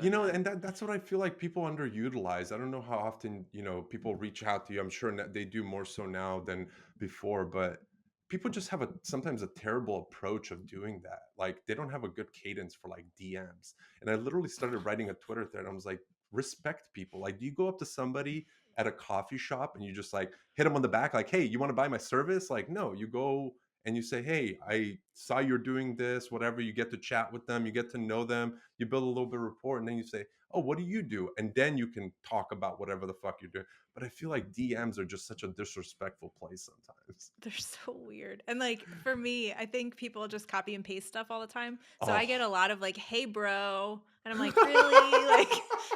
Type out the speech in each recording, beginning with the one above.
doing that. And that's what I feel like people underutilize. I don't know how often, people reach out to you. I'm sure that they do more so now than before, but people just have sometimes a terrible approach of doing that. Like they don't have a good cadence for like DMs. And I literally started writing a Twitter thread. I was like, respect people. Like, do you go up to somebody at a coffee shop and you just like hit them on the back, like, hey, you want to buy my service? Like, no, you go and you say, hey, I saw you're doing this, whatever. You get to chat with them, you get to know them, you build a little bit of rapport, and then you say, oh, what do you do? And then you can talk about whatever the fuck you're doing. But I feel like DMs are just such a disrespectful place sometimes. They're so weird. And like for me, I think people just copy and paste stuff all the time. So I get Oh. a lot of like, "Hey bro." And I'm like, "Really? Like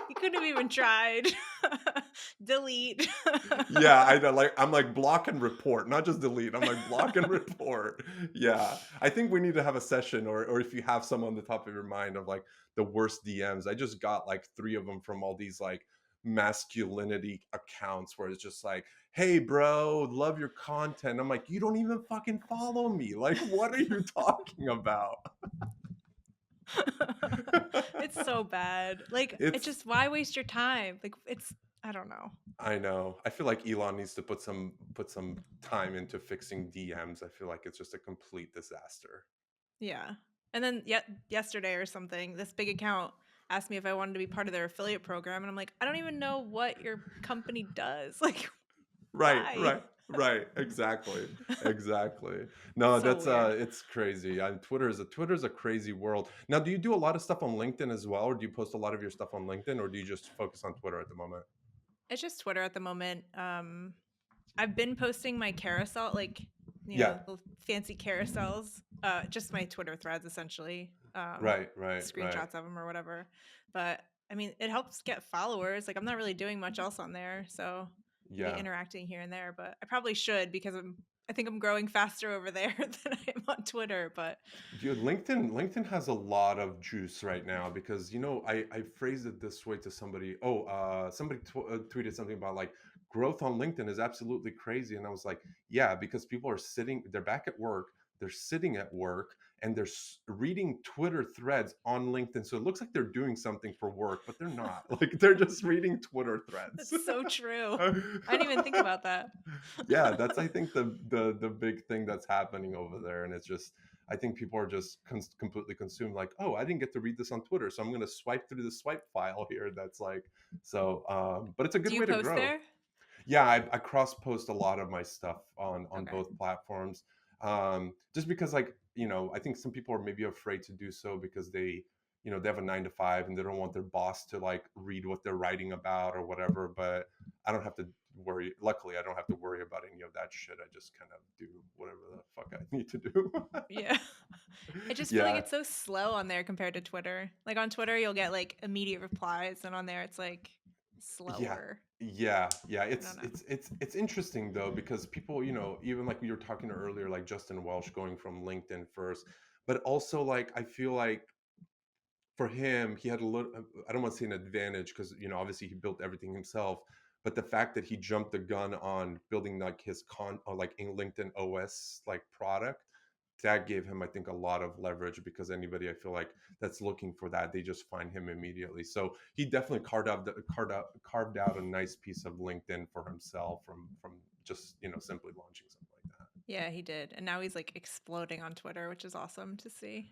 you couldn't have even tried." Delete. Yeah, I know. Like I'm like block and report, not just delete. I'm like block and report. Yeah, I think we need to have a session, or if you have some on the top of your mind of like the worst DMs. I just got like three of them from all these like masculinity accounts where it's just like, "Hey, bro, love your content." I'm like, you don't even fucking follow me. Like, what are you talking about? It's so bad. Like it It's just why waste your time? Like it's I don't know. I know. I feel like Elon needs to put some time into fixing DMs. I feel like it's just a complete disaster. Yeah. And then yet yesterday or something, this big account asked me if I wanted to be part of their affiliate program and I'm like, "I don't even know what your company does." Like, Right, why? right, right. Exactly. Exactly. No, So that's weird. it's crazy. Twitter's a crazy world. Now, do you do a lot of stuff on LinkedIn as well, or do you post a lot of your stuff on LinkedIn, or do you just focus on Twitter at the moment? It's just Twitter at the moment. I've been posting my carousel, like, Yeah. the fancy carousels, just my Twitter threads essentially, Right, right, right. screenshots of them or whatever. But I mean, it helps get followers. Like, I'm not really doing much else on there, so maybe Yeah. interacting here and there. But I probably should because I think I'm growing faster over there than I am on Twitter. But Dude, LinkedIn has a lot of juice right now because I phrased it this way to somebody. Oh, somebody tweeted something about like growth on LinkedIn is absolutely crazy, and I was like, yeah, because people are sitting, they're back at work, they're sitting at work, and they're reading Twitter threads on LinkedIn. So it looks like they're doing something for work, but they're not. Like they're just reading Twitter threads. it's so true. I didn't even think about that. Yeah, that's I think the big thing that's happening over there, and it's just I think people are just completely consumed. Like, oh, I didn't get to read this on Twitter, so I'm going to swipe through the swipe file here. That's like so, but it's a good Do you way to post grow. there? Yeah, I cross post a lot of my stuff on Okay. both platforms, just because I think some people are maybe afraid to do so because they have a 9 to 5 and they don't want their boss to like read what they're writing about or whatever. But I don't have to worry. Luckily, I don't have to worry about any of that shit. I just kind of do whatever the fuck I need to do. Yeah. I just feel like Yeah, it's so slow on there compared to Twitter. Like on Twitter, you'll get like immediate replies, and on there, it's like yeah, slower. yeah. I don't It's know. it's it's it's interesting though because people, even like we were talking earlier, like Justin Welsh going from LinkedIn first, but also like I feel like for him, he had a little. I don't want to say an advantage because obviously he built everything himself, but the fact that he jumped the gun on building like his or like in LinkedIn OS like product. That gave him, I think, a lot of leverage because anybody I feel like that's looking for that, they just find him immediately. So he definitely carved out a nice piece of LinkedIn for himself from just simply launching something like that. Yeah, he did, and now he's like exploding on Twitter, which is awesome to see.